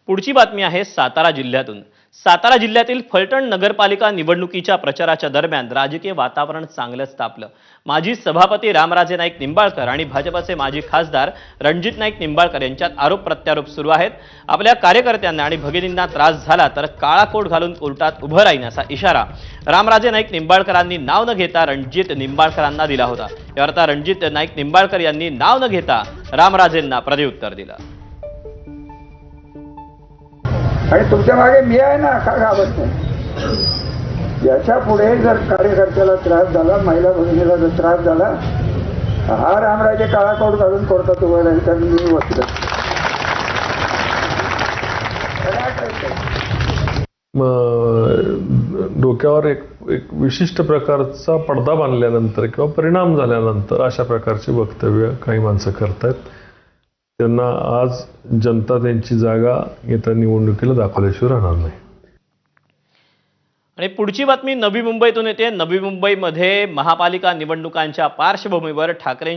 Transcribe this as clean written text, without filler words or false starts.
पुढची बातमी आहे सातारा जिल्ह्यातून। सातारा जिल्ह्यातील फलटण नगरपालिका निवडणुकीच्या प्रचाराच्या दरम्यान राजकीय वातावरण चांगलंच तापलं। माजी सभापती रामराजे नाईक निंबाळकर आणि भाजपचे माजी खासदार रणजित नाईक निंबाळकर यांच्यात आरोप प्रत्यारोप सुरू आहेत। आपल्या कार्यकर्त्यांना आणि भगिनींना त्रास झाला तर काळा कोट घालून कोर्टात उभं राहीन असा इशारा रामराजे नाईक निंबाळकरांनी नाव न घेता रणजित निंबाळकरांना दिला होता। यावर रणजित नाईक निंबाळकर यांनी नाव न घेता रामराजेंना प्रत्युत्तर दिलं। आणि तुमच्या मागे मी आहे ना, का घाबरत नाही? याच्या पुढे जर कार्यकर्त्याला त्रास झाला, महिला भगिनीला जर त्रास झाला, हा रामराजे काळा कोट घालून कोर्टात उभं राहील तर मी वकील डोक्यावर एक विशिष्ट प्रकारचा पडदा बांधल्यानंतर किंवा परिणाम झाल्यानंतर अशा प्रकारची वक्तव्य काही माणसं करतात। त्यांना आज जनता त्यांची जागा येत्या निवडणुकीला दाखवल्याशिवाय राहणार नाही। आणि पुढची बातमी नवी मुंबईतून येते। नवी मुंबईमध्ये महापालिका निवडणुकांच्या पार्श्वभूमीवर ठाकरेंची